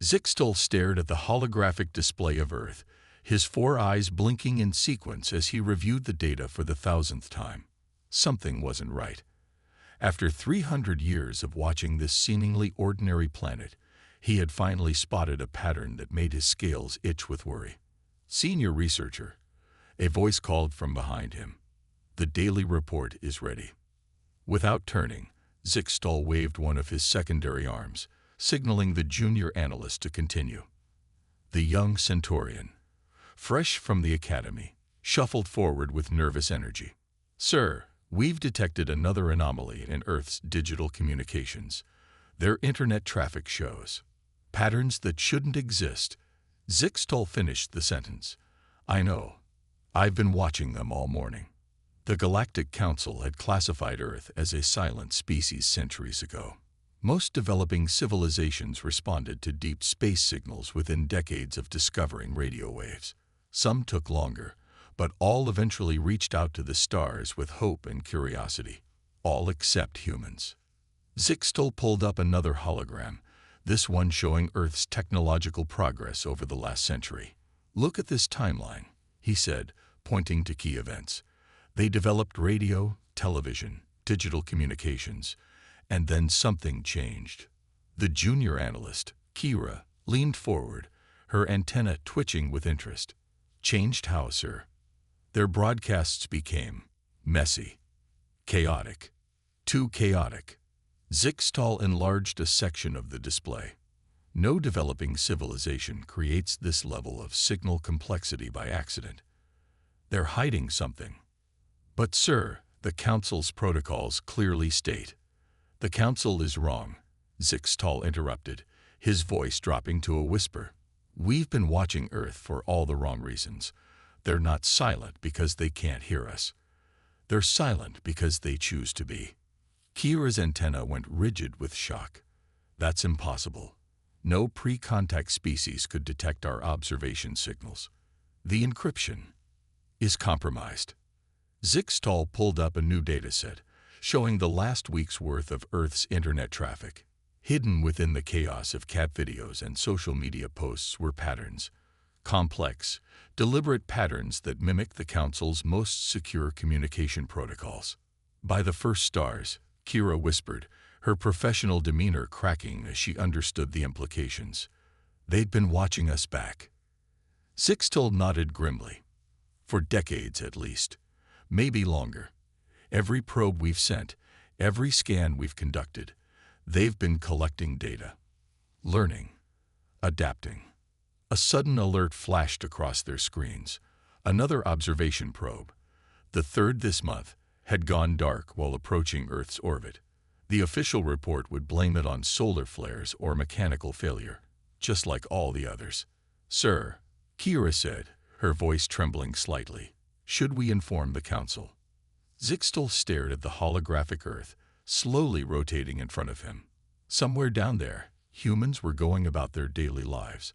Zixtal stared at the holographic display of Earth, his four eyes blinking in sequence as he reviewed the data for the thousandth time. Something wasn't right. After 300 years of watching this seemingly ordinary planet, he had finally spotted a pattern that made his scales itch with worry. "Senior researcher," a voice called from behind him. "The daily report is ready." Without turning, Zixtal waved one of his secondary arms, signaling the junior analyst to continue. The young Centaurian, fresh from the academy, shuffled forward with nervous energy. "Sir, we've detected another anomaly in Earth's digital communications. Their internet traffic shows patterns that shouldn't exist." Zixtal finished the sentence. "I know. I've been watching them all morning." The Galactic Council had classified Earth as a silent species centuries ago. Most developing civilizations responded to deep space signals within decades of discovering radio waves. Some took longer, but all eventually reached out to the stars with hope and curiosity. All except humans. Zixtal pulled up another hologram, this one showing Earth's technological progress over the last century. "Look at this timeline," he said, pointing to key events. "They developed radio, television, digital communications, and then something changed." The junior analyst, Kira, leaned forward, her antenna twitching with interest. "Changed how, sir?" "Their broadcasts became messy, chaotic, too chaotic." Zixtal enlarged a section of the display. "No developing civilization creates this level of signal complexity by accident. They're hiding something." "But sir, the Council's protocols clearly state." "The Council is wrong," Zixtal interrupted, his voice dropping to a whisper. "We've been watching Earth for all the wrong reasons. They're not silent because they can't hear us. They're silent because they choose to be." Kira's antenna went rigid with shock. "That's impossible. No pre-contact species could detect our observation signals. The encryption is compromised." Zixtal pulled up a new dataset, showing the last week's worth of Earth's internet traffic. Hidden within the chaos of cat videos and social media posts were patterns. Complex, deliberate patterns that mimic the Council's most secure communication protocols. "By the first stars," Kira whispered, her professional demeanor cracking as she understood the implications. "They'd been watching us back." Zixtal nodded grimly. "For decades at least. Maybe longer. Every probe we've sent, every scan we've conducted, they've been collecting data. Learning. Adapting." A sudden alert flashed across their screens. Another observation probe, the third this month, had gone dark while approaching Earth's orbit. The official report would blame it on solar flares or mechanical failure, just like all the others. "Sir," Kira said, her voice trembling slightly, "should we inform the Council?" Zixtal stared at the holographic Earth, slowly rotating in front of him. Somewhere down there, humans were going about their daily lives,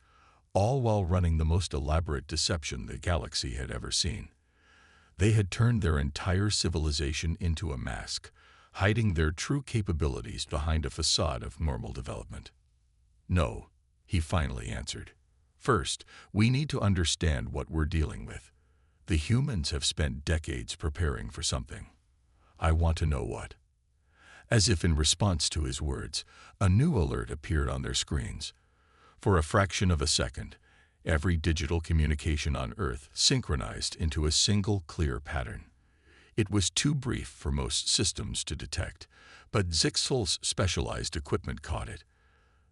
all while running the most elaborate deception the galaxy had ever seen. They had turned their entire civilization into a mask, hiding their true capabilities behind a facade of normal development. "No," he finally answered. "First, we need to understand what we're dealing with. The humans have spent decades preparing for something. I want to know what." As if in response to his words, a new alert appeared on their screens. For a fraction of a second, every digital communication on Earth synchronized into a single clear pattern. It was too brief for most systems to detect, but Zixtal's specialized equipment caught it.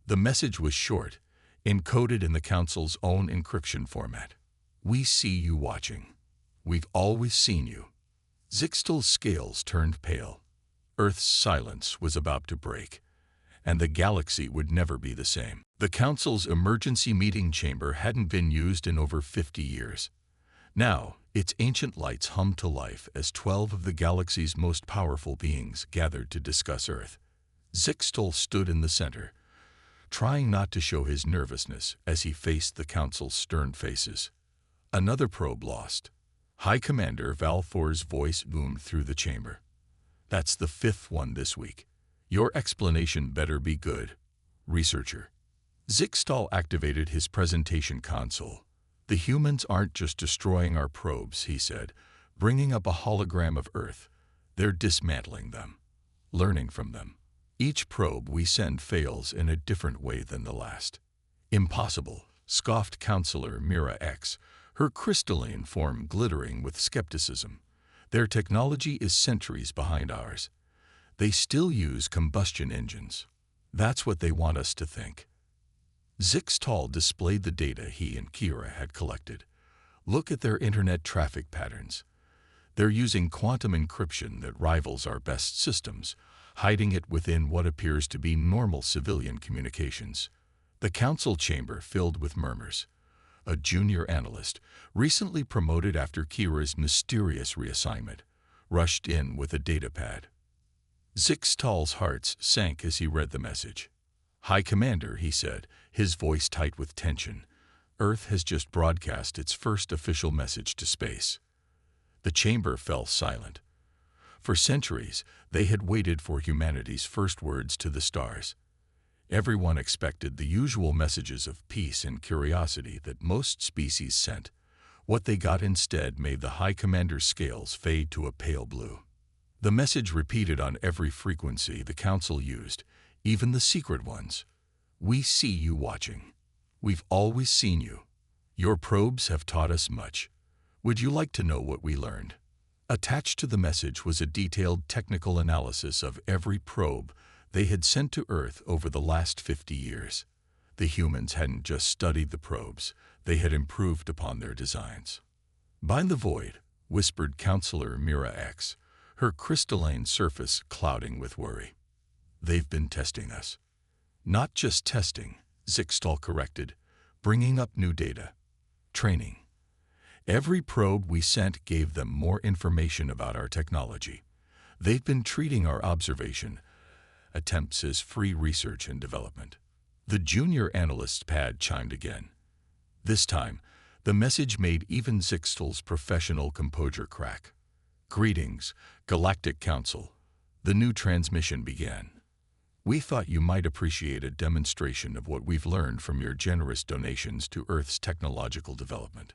The message was short, encoded in the Council's own encryption format. "We see you watching. We've always seen you." Zixtal's scales turned pale. Earth's silence was about to break, and the galaxy would never be the same. The Council's emergency meeting chamber hadn't been used in over 50 years. Now, its ancient lights hummed to life as 12 of the galaxy's most powerful beings gathered to discuss Earth. Zixtal stood in the center, trying not to show his nervousness as he faced the Council's stern faces. "Another probe lost." High Commander Valthor's voice boomed through the chamber. "That's the 5th one this week. Your explanation better be good, researcher." Zixtal activated his presentation console. "The humans aren't just destroying our probes," he said, bringing up a hologram of Earth. "They're dismantling them, learning from them. Each probe we send fails in a different way than the last." "Impossible," scoffed Counselor Mira X, her crystalline form glittering with skepticism. "Their technology is centuries behind ours. They still use combustion engines. That's what they want us to think." Zixtal displayed the data he and Kira had collected. "Look at their internet traffic patterns. They're using quantum encryption that rivals our best systems, hiding it within what appears to be normal civilian communications." The council chamber filled with murmurs. A junior analyst, recently promoted after Kira's mysterious reassignment, rushed in with a datapad. Zixtal's heart sank as he read the message. "High Commander," he said, his voice tight with tension, "Earth has just broadcast its first official message to space." The chamber fell silent. For centuries, they had waited for humanity's first words to the stars. Everyone expected the usual messages of peace and curiosity that most species sent. What they got instead made the High Commander's scales fade to a pale blue. The message repeated on every frequency the Council used, even the secret ones. "We see you watching. We've always seen you. Your probes have taught us much. Would you like to know what we learned?" Attached to the message was a detailed technical analysis of every probe they had sent to Earth over the last 50 years. The humans hadn't just studied the probes, they had improved upon their designs. "Bind the void," whispered Counselor Mira X, her crystalline surface clouding with worry. "They've been testing us." "Not just testing," Zixtal corrected, bringing up new data. "Training. Every probe we sent gave them more information about our technology. They've been treating our observation attempts as free research and development." The junior analyst's pad chimed again. This time, the message made even Zixtal's professional composure crack. "Greetings, Galactic Council." The new transmission began. "We thought you might appreciate a demonstration of what we've learned from your generous donations to Earth's technological development."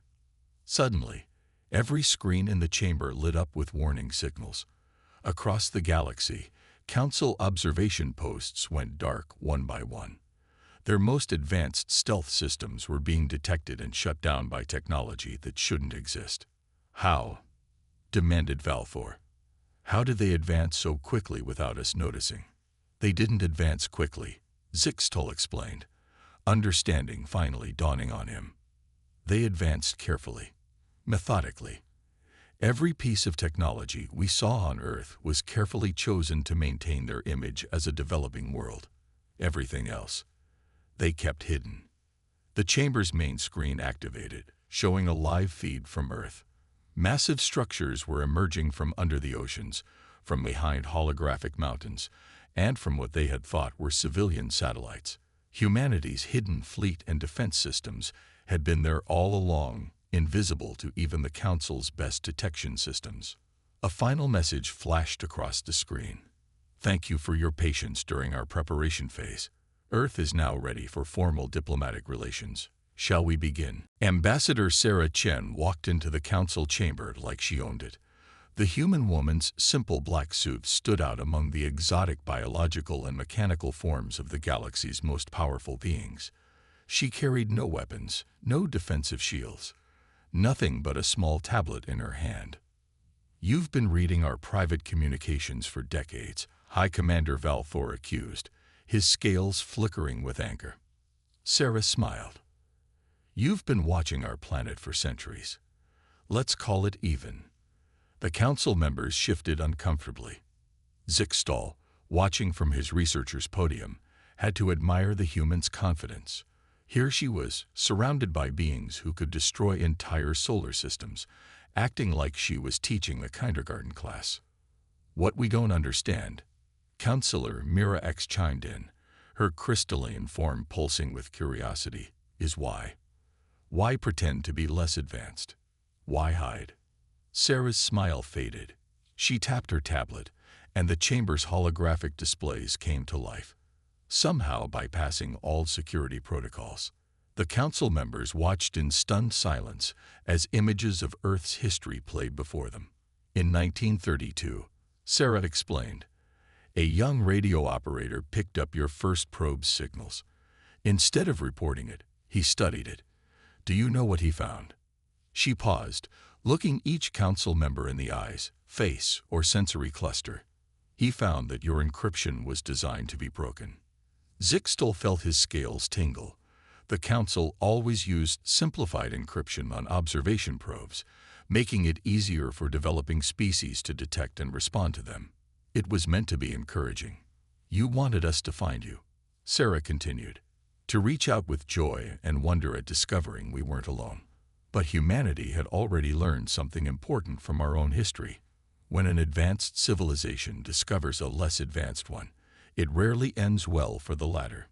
Suddenly, every screen in the chamber lit up with warning signals. Across the galaxy, Council observation posts went dark one by one. Their most advanced stealth systems were being detected and shut down by technology that shouldn't exist. "How?" demanded Valfor. "How did they advance so quickly without us noticing?" "They didn't advance quickly," Zixtal explained, understanding finally dawning on him. "They advanced carefully, methodically. Every piece of technology we saw on Earth was carefully chosen to maintain their image as a developing world. Everything else, they kept hidden." The chamber's main screen activated, showing a live feed from Earth. Massive structures were emerging from under the oceans, from behind holographic mountains, and from what they had thought were civilian satellites. Humanity's hidden fleet and defense systems had been there all along, invisible to even the Council's best detection systems. A final message flashed across the screen. "Thank you for your patience during our preparation phase. Earth is now ready for formal diplomatic relations. Shall we begin?" Ambassador Sarah Chen walked into the Council chamber like she owned it. The human woman's simple black suit stood out among the exotic biological and mechanical forms of the galaxy's most powerful beings. She carried no weapons, no defensive shields. Nothing but a small tablet in her hand. "You've been reading our private communications for decades," High Commander Valfor accused, his scales flickering with anger. Sarah smiled. "You've been watching our planet for centuries. Let's call it even." The Council members shifted uncomfortably. Zixtal, watching from his researcher's podium, had to admire the human's confidence. Here she was, surrounded by beings who could destroy entire solar systems, acting like she was teaching a kindergarten class. "What we don't understand," Counselor Mira X chimed in, her crystalline form pulsing with curiosity, "is why. Why pretend to be less advanced? Why hide?" Sarah's smile faded. She tapped her tablet, and the chamber's holographic displays came to life. somehow bypassing all security protocols. The council members watched in stunned silence as images of Earth's history played before them. In 1932, Sarah explained, a young radio operator picked up your first probe's signals. Instead of reporting it, he studied it. Do you know what he found? She paused, looking each council member in the eyes, face, or sensory cluster. He found that your encryption was designed to be broken. Zixtal felt his scales tingle. The council always used simplified encryption on observation probes, making it easier for developing species to detect and respond to them. It was meant to be encouraging. You wanted us to find you, Sarah continued, to reach out with joy and wonder at discovering we weren't alone. But humanity had already learned something important from our own history. When an advanced civilization discovers a less advanced one, it rarely ends well for the latter.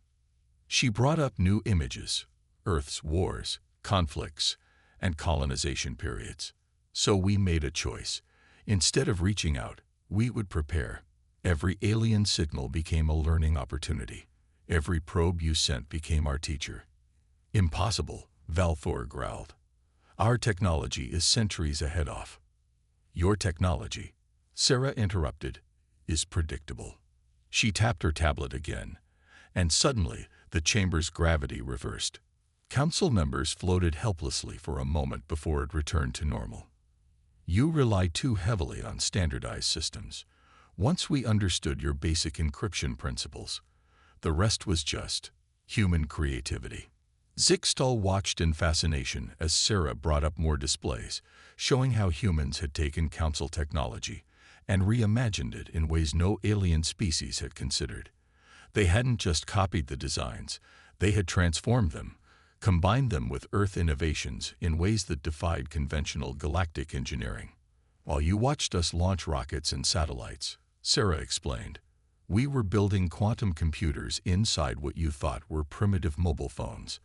She brought up new images, Earth's wars, conflicts, and colonization periods. So we made a choice. Instead of reaching out, we would prepare. Every alien signal became a learning opportunity. Every probe you sent became our teacher. Impossible, Valthor growled. Our technology is centuries ahead of. Your technology, Sarah interrupted, is predictable. She tapped her tablet again, and suddenly the chamber's gravity reversed. Council members floated helplessly for a moment before it returned to normal. You rely too heavily on standardized systems. Once we understood your basic encryption principles, the rest was just human creativity. Zixtal watched in fascination as Sarah brought up more displays, showing how humans had taken council technology and reimagined it in ways no alien species had considered. They hadn't just copied the designs, they had transformed them, combined them with Earth innovations in ways that defied conventional galactic engineering. While you watched us launch rockets and satellites, Sarah explained, we were building quantum computers inside what you thought were primitive mobile phones.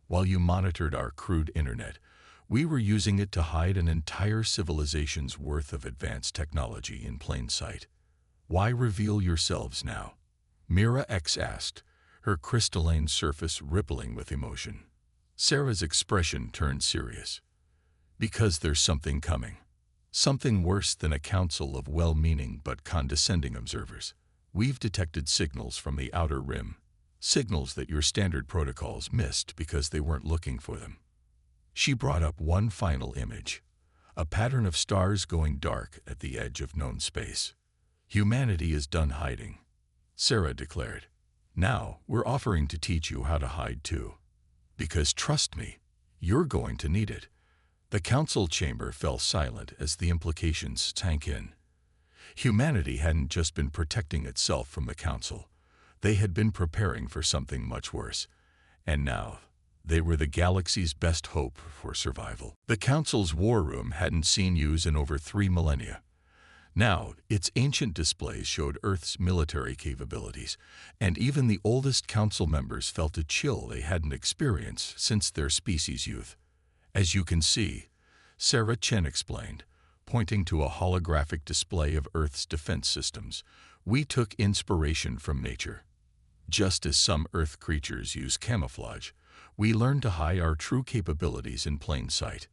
While you monitored our crude internet, we were using it to hide an entire civilization's worth of advanced technology in plain sight. Why reveal yourselves now? Mira X asked, her crystalline surface rippling with emotion. Sarah's expression turned serious. Because there's something coming. Something worse than a council of well-meaning but condescending observers. We've detected signals from the outer rim. Signals that your standard protocols missed because they weren't looking for them. She brought up one final image, a pattern of stars going dark at the edge of known space. Humanity is done hiding, Sarah declared. Now we're offering to teach you how to hide too. Because trust me, you're going to need it. The council chamber fell silent as the implications sank in. Humanity hadn't just been protecting itself from the council. They had been preparing for something much worse. And now, they were the galaxy's best hope for survival. The council's war room hadn't seen use in over 3 millennia. Now, its ancient displays showed Earth's military capabilities, and even the oldest council members felt a chill they hadn't experienced since their species' youth. As you can see, Sarah Chen explained, pointing to a holographic display of Earth's defense systems, we took inspiration from nature. Just as some Earth creatures use camouflage, we learned to hide our true capabilities in plain sight.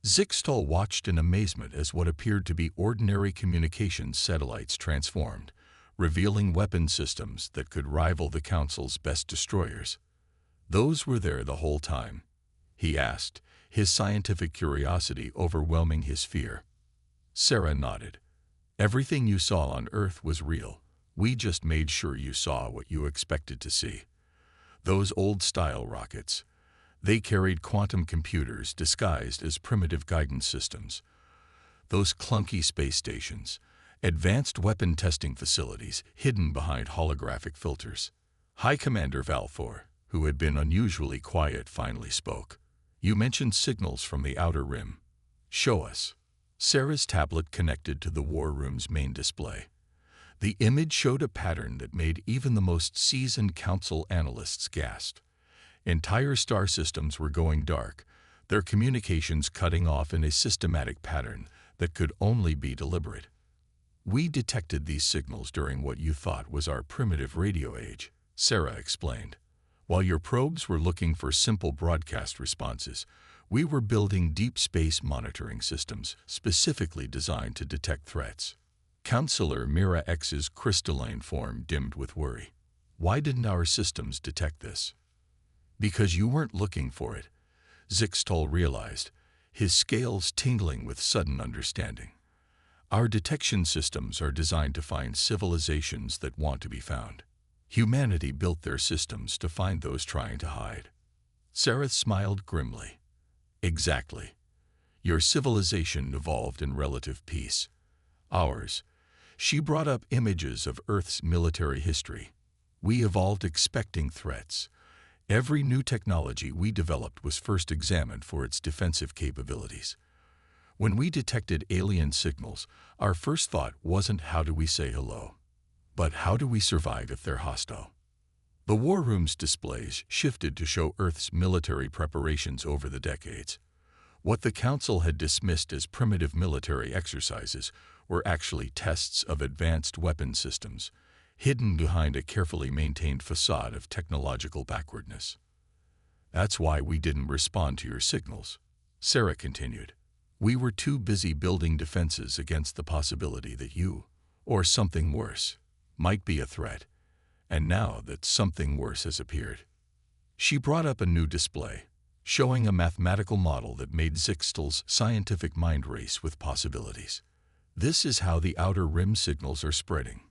Zixtal watched in amazement as what appeared to be ordinary communications satellites transformed, revealing weapon systems that could rival the Council's best destroyers. Those were there the whole time, he asked, his scientific curiosity overwhelming his fear. Sarah nodded. Everything you saw on Earth was real. We just made sure you saw what you expected to see. Those old-style rockets, they carried quantum computers disguised as primitive guidance systems. Those clunky space stations, advanced weapon testing facilities hidden behind holographic filters. High Commander Valthor, who had been unusually quiet, finally spoke. You mentioned signals from the outer rim. Show us. Sarah's tablet connected to the war room's main display. The image showed a pattern that made even the most seasoned council analysts gasp. Entire star systems were going dark, their communications cutting off in a systematic pattern that could only be deliberate. We detected these signals during what you thought was our primitive radio age, Sarah explained. While your probes were looking for simple broadcast responses, we were building deep space monitoring systems specifically designed to detect threats. Counselor Mira X's crystalline form dimmed with worry. Why didn't our systems detect this? Because you weren't looking for it, Zixtal realized, his scales tingling with sudden understanding. Our detection systems are designed to find civilizations that want to be found. Humanity built their systems to find those trying to hide. Sarah smiled grimly. Exactly. Your civilization evolved in relative peace. Ours. She brought up images of Earth's military history. We evolved expecting threats. Every new technology we developed was first examined for its defensive capabilities. When we detected alien signals, our first thought wasn't how do we say hello, but how do we survive if they're hostile? The war room's displays shifted to show Earth's military preparations over the decades. What the Council had dismissed as primitive military exercises were actually tests of advanced weapon systems, hidden behind a carefully maintained facade of technological backwardness. That's why we didn't respond to your signals, Sarah continued. We were too busy building defenses against the possibility that you, or something worse, might be a threat, and now that something worse has appeared. She brought up a new display, showing a mathematical model that made Zixtal's scientific mind race with possibilities. This is how the outer rim signals are spreading.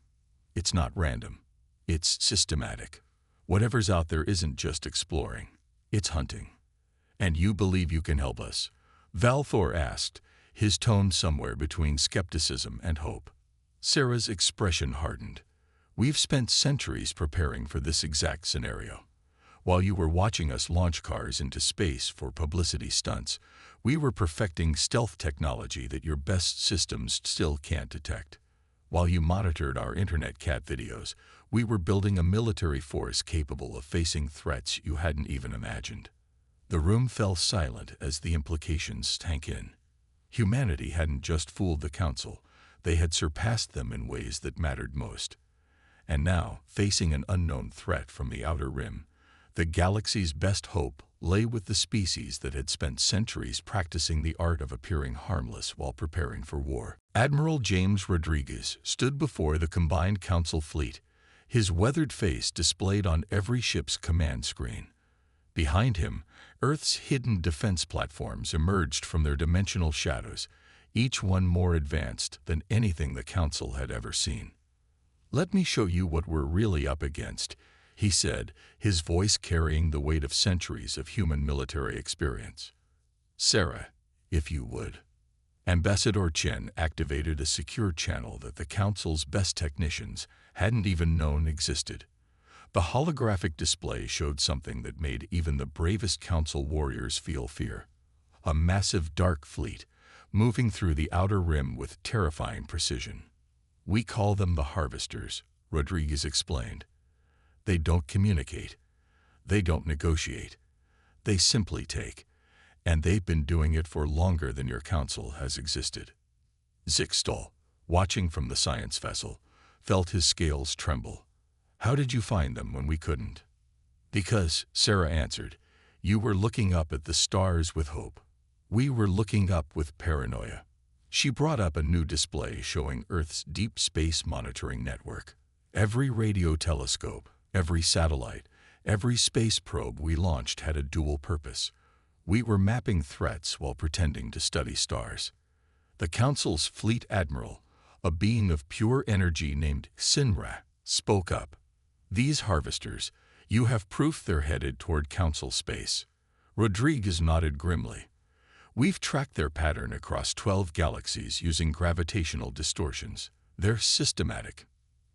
It's not random. It's systematic. Whatever's out there isn't just exploring. It's hunting. And you believe you can help us? Valthor asked, his tone somewhere between skepticism and hope. Sarah's expression hardened. We've spent centuries preparing for this exact scenario. While you were watching us launch cars into space for publicity stunts, we were perfecting stealth technology that your best systems still can't detect. While you monitored our internet cat videos, we were building a military force capable of facing threats you hadn't even imagined. The room fell silent as the implications sank in. Humanity hadn't just fooled the Council, they had surpassed them in ways that mattered most. And now, facing an unknown threat from the outer rim, the galaxy's best hope lay with the species that had spent centuries practicing the art of appearing harmless while preparing for war. Admiral James Rodriguez stood before the combined Council fleet, his weathered face displayed on every ship's command screen. Behind him, Earth's hidden defense platforms emerged from their dimensional shadows, each one more advanced than anything the Council had ever seen. Let me show you what we're really up against, he said, his voice carrying the weight of centuries of human military experience. Sarah, if you would. Ambassador Chen activated a secure channel that the Council's best technicians hadn't even known existed. The holographic display showed something that made even the bravest Council warriors feel fear. A massive dark fleet, moving through the outer rim with terrifying precision. We call them the Harvesters, Rodriguez explained. They don't communicate. They don't negotiate. They simply take. And they've been doing it for longer than your Council has existed. Zixtal, watching from the science vessel, felt his scales tremble. How did you find them when we couldn't? Because, Sarah answered, you were looking up at the stars with hope. We were looking up with paranoia. She brought up a new display showing Earth's deep space monitoring network. Every radio telescope, every satellite, every space probe we launched had a dual purpose. We were mapping threats while pretending to study stars. The Council's fleet admiral, a being of pure energy named Sinra, spoke up. These harvesters, you have proof they're headed toward Council space. Rodriguez nodded grimly. We've tracked their pattern across 12 galaxies using gravitational distortions. They're systematic,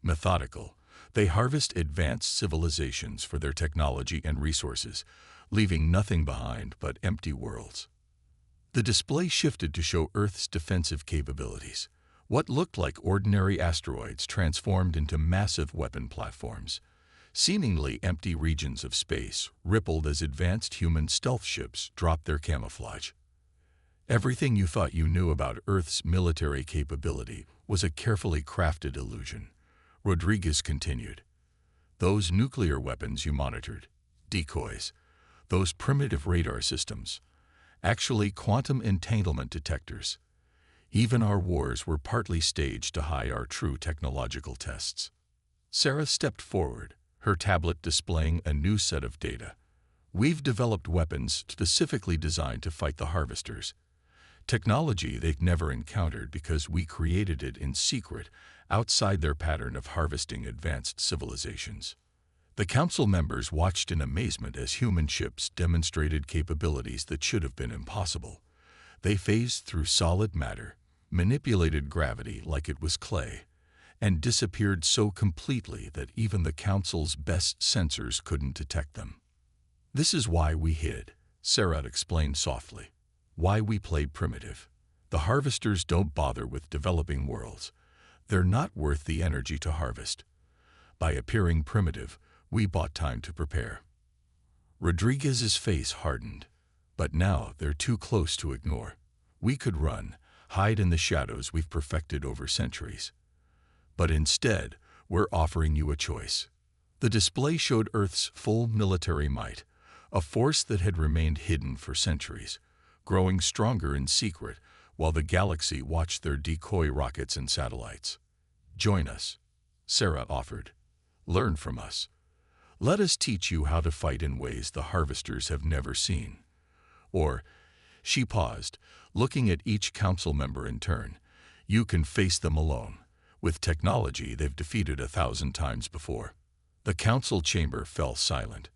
methodical. They harvest advanced civilizations for their technology and resources, leaving nothing behind but empty worlds. The display shifted to show Earth's defensive capabilities. What looked like ordinary asteroids transformed into massive weapon platforms. Seemingly empty regions of space rippled as advanced human stealth ships dropped their camouflage. Everything you thought you knew about Earth's military capability was a carefully crafted illusion, Rodriguez continued. Those nuclear weapons you monitored, decoys, those primitive radar systems, actually quantum entanglement detectors. Even our wars were partly staged to hide our true technological tests. Sarah stepped forward, her tablet displaying a new set of data. We've developed weapons specifically designed to fight the harvesters. Technology they've never encountered because we created it in secret, outside their pattern of harvesting advanced civilizations. The council members watched in amazement as human ships demonstrated capabilities that should have been impossible. They phased through solid matter, manipulated gravity like it was clay, and disappeared so completely that even the council's best sensors couldn't detect them. This is why we hid, Sarah explained softly. Why we played primitive. The harvesters don't bother with developing worlds. They're not worth the energy to harvest. By appearing primitive, we bought time to prepare. Rodriguez's face hardened. But now they're too close to ignore. We could run, hide in the shadows we've perfected over centuries. But instead, we're offering you a choice. The display showed Earth's full military might, a force that had remained hidden for centuries, growing stronger in secret while the galaxy watched their decoy rockets and satellites. Join us, Sarah offered. Learn from us. Let us teach you how to fight in ways the harvesters have never seen. Or, she paused, looking at each council member in turn. You can face them alone. With technology they've defeated 1,000 times before. The council chamber fell silent.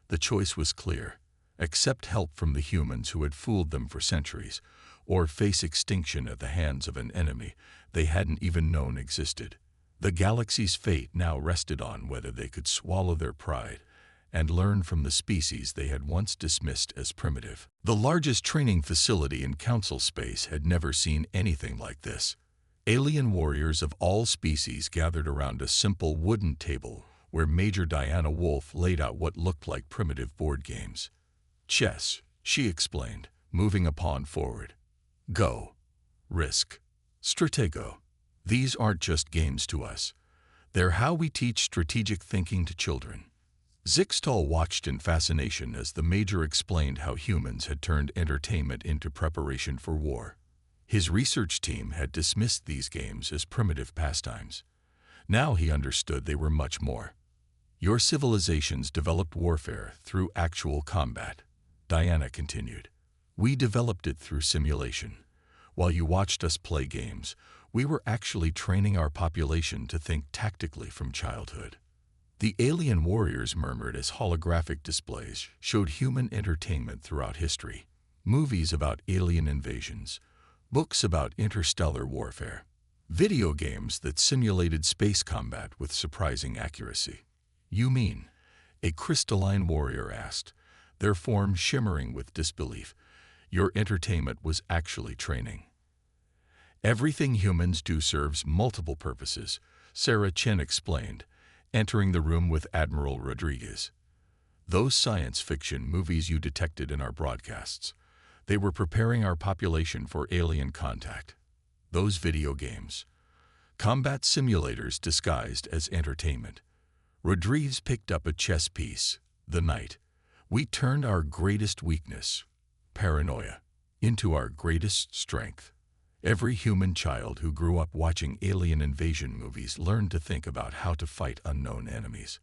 The choice was clear. Accept help from the humans who had fooled them for centuries, or face extinction at the hands of an enemy they hadn't even known existed. The galaxy's fate now rested on whether they could swallow their pride and learn from the species they had once dismissed as primitive. The largest training facility in council space had never seen anything like this. Alien warriors of all species gathered around a simple wooden table where Major Diana Wolf laid out what looked like primitive board games. Chess, she explained, moving a pawn forward. Go. Risk. Stratego. These aren't just games to us. They're how we teach strategic thinking to children. Zixtal watched in fascination as the Major explained how humans had turned entertainment into preparation for war. His research team had dismissed these games as primitive pastimes. Now he understood they were much more. Your civilizations developed warfare through actual combat, Diana continued. We developed it through simulation. While you watched us play games, we were actually training our population to think tactically from childhood. The alien warriors murmured as holographic displays showed human entertainment throughout history. Movies about alien invasions, books about interstellar warfare, video games that simulated space combat with surprising accuracy. You mean? A crystalline warrior asked, their form shimmering with disbelief. Your entertainment was actually training. Everything humans do serves multiple purposes, Sarah Chen explained, entering the room with Admiral Rodriguez. Those science fiction movies you detected in our broadcasts, they were preparing our population for alien contact. Those video games, combat simulators disguised as entertainment. Rodriguez picked up a chess piece, the knight. We turned our greatest weakness, paranoia, into our greatest strength. Every human child who grew up watching alien invasion movies learned to think about how to fight unknown enemies.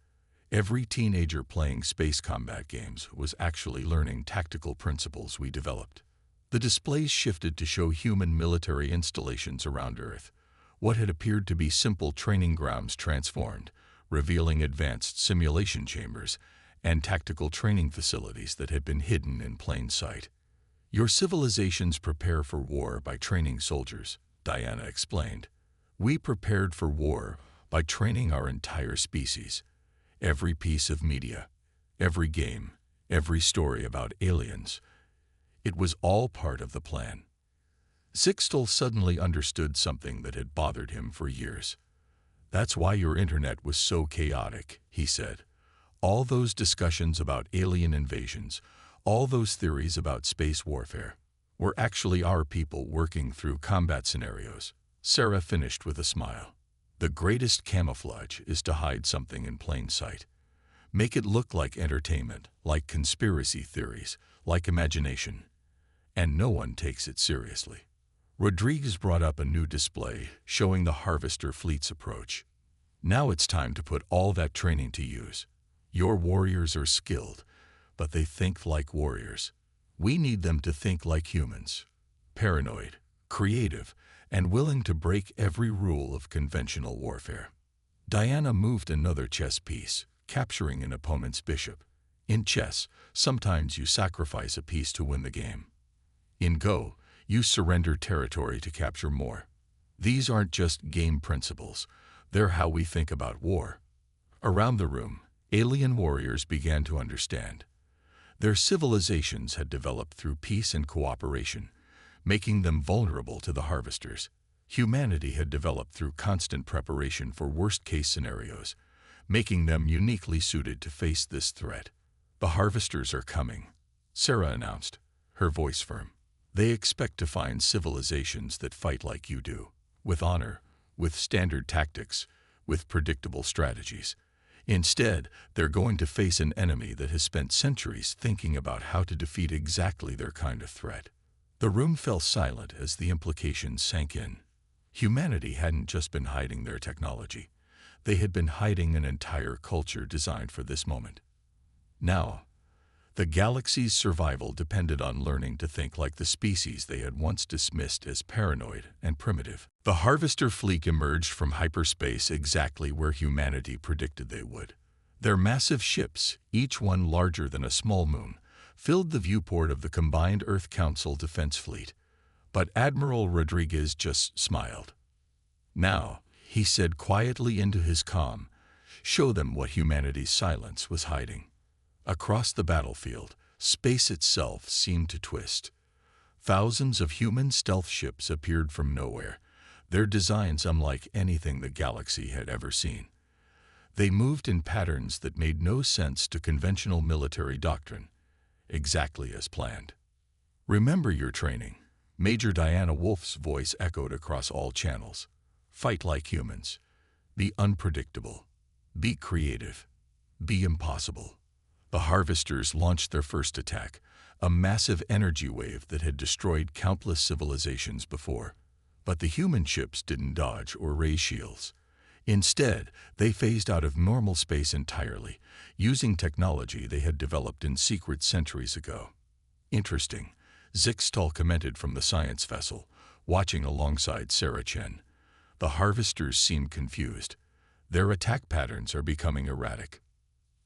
Every teenager playing space combat games was actually learning tactical principles we developed. The displays shifted to show human military installations around Earth. What had appeared to be simple training grounds transformed, revealing advanced simulation chambers and tactical training facilities that had been hidden in plain sight. Your civilizations prepare for war by training soldiers, Diana explained. We prepared for war by training our entire species. Every piece of media, every game, every story about aliens, it was all part of the plan. Zixtal suddenly understood something that had bothered him for years. That's why your internet was so chaotic, he said. All those discussions about alien invasions, all those theories about space warfare, were actually our people working through combat scenarios. Sarah finished with a smile. The greatest camouflage is to hide something in plain sight. Make it look like entertainment, like conspiracy theories, like imagination. And no one takes it seriously. Rodriguez brought up a new display showing the Harvester fleet's approach. Now it's time to put all that training to use. Your warriors are skilled, but they think like warriors. We need them to think like humans. Paranoid, creative, and willing to break every rule of conventional warfare. Diana moved another chess piece, capturing an opponent's bishop. In chess, sometimes you sacrifice a piece to win the game. In Go, you surrender territory to capture more. These aren't just game principles, they're how we think about war. Around the room, alien warriors began to understand. Their civilizations had developed through peace and cooperation, making them vulnerable to the Harvesters. Humanity had developed through constant preparation for worst-case scenarios, making them uniquely suited to face this threat. The Harvesters are coming, Sarah announced, her voice firm. They expect to find civilizations that fight like you do, with honor, with standard tactics, with predictable strategies. Instead, they're going to face an enemy that has spent centuries thinking about how to defeat exactly their kind of threat. The room fell silent as the implications sank in. Humanity hadn't just been hiding their technology. They had been hiding an entire culture designed for this moment. Now, the galaxy's survival depended on learning to think like the species they had once dismissed as paranoid and primitive. The Harvester fleet emerged from hyperspace exactly where humanity predicted they would. Their massive ships, each one larger than a small moon, filled the viewport of the combined Earth Council Defense Fleet. But Admiral Rodriguez just smiled. Now, he said quietly into his comm, show them what humanity's silence was hiding. Across the battlefield, space itself seemed to twist. Thousands of human stealth ships appeared from nowhere, their designs unlike anything the galaxy had ever seen. They moved in patterns that made no sense to conventional military doctrine, exactly as planned. Remember your training. Major Diana Wolf's voice echoed across all channels. Fight like humans. Be unpredictable. Be creative. Be impossible. The Harvesters launched their first attack, a massive energy wave that had destroyed countless civilizations before. But the human ships didn't dodge or raise shields. Instead, they phased out of normal space entirely, using technology they had developed in secret centuries ago. Interesting, Zixtal commented from the science vessel, watching alongside Sarah Chen. The Harvesters seem confused. Their attack patterns are becoming erratic.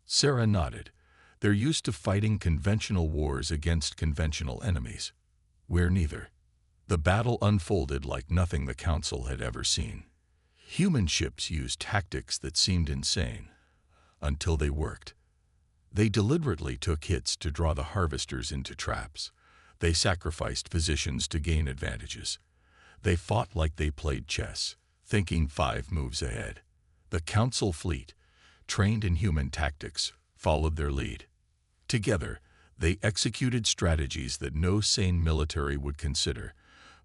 Sarah nodded. They're used to fighting conventional wars against conventional enemies. We're neither. The battle unfolded like nothing the Council had ever seen. Human ships used tactics that seemed insane, until they worked. They deliberately took hits to draw the Harvesters into traps. They sacrificed physicians to gain advantages. They fought like they played chess, thinking 5 moves ahead. The Council fleet, trained in human tactics, followed their lead. Together, they executed strategies that no sane military would consider,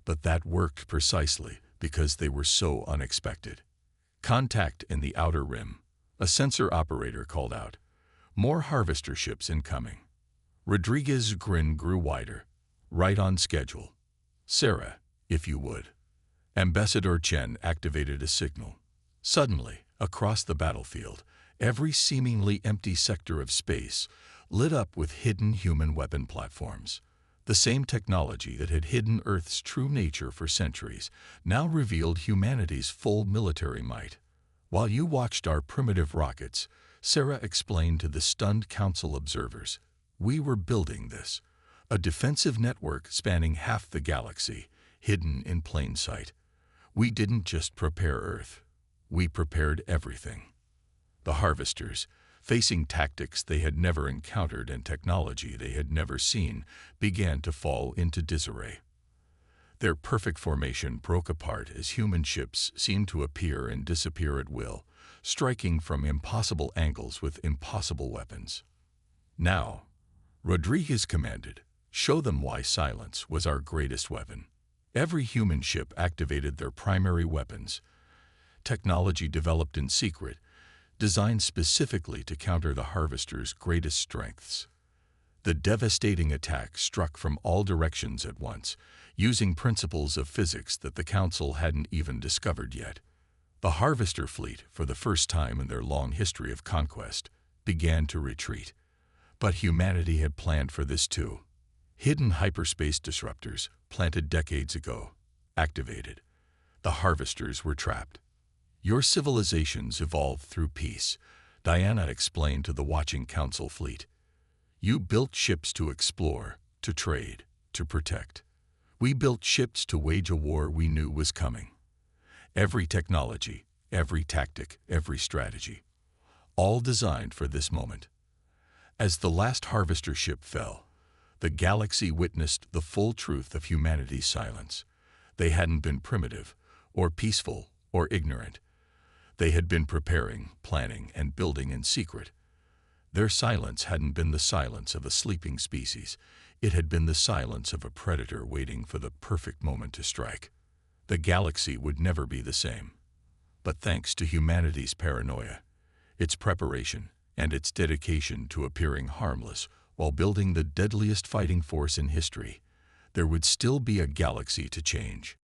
but that worked precisely because they were so unexpected. Contact in the outer rim, a sensor operator called out. More Harvester ships incoming. Rodriguez's grin grew wider. Right on schedule. Sarah, if you would. Ambassador Chen activated a signal. Suddenly, across the battlefield, every seemingly empty sector of space lit up with hidden human weapon platforms. The same technology that had hidden Earth's true nature for centuries now revealed humanity's full military might. While you watched our primitive rockets, Sarah explained to the stunned Council observers, we were building this, a defensive network spanning half the galaxy, hidden in plain sight. We didn't just prepare Earth, we prepared everything. The Harvesters, facing tactics they had never encountered and technology they had never seen, began to fall into disarray. Their perfect formation broke apart as human ships seemed to appear and disappear at will, striking from impossible angles with impossible weapons. Now, Rodriguez commanded, show them why silence was our greatest weapon. Every human ship activated their primary weapons, technology developed in secret, designed specifically to counter the Harvester's greatest strengths. The devastating attack struck from all directions at once, using principles of physics that the Council hadn't even discovered yet. The Harvester fleet, for the first time in their long history of conquest, began to retreat. But humanity had planned for this too. Hidden hyperspace disruptors, planted decades ago, activated. The Harvesters were trapped. Your civilizations evolved through peace, Diana explained to the watching Council fleet. You built ships to explore, to trade, to protect. We built ships to wage a war we knew was coming. Every technology, every tactic, every strategy, all designed for this moment. As the last Harvester ship fell, the galaxy witnessed the full truth of humanity's silence. They hadn't been primitive, or peaceful, or ignorant. They had been preparing, planning, and building in secret. Their silence hadn't been the silence of a sleeping species. It had been the silence of a predator waiting for the perfect moment to strike. The galaxy would never be the same. But thanks to humanity's paranoia, its preparation, and its dedication to appearing harmless while building the deadliest fighting force in history, there would still be a galaxy to change.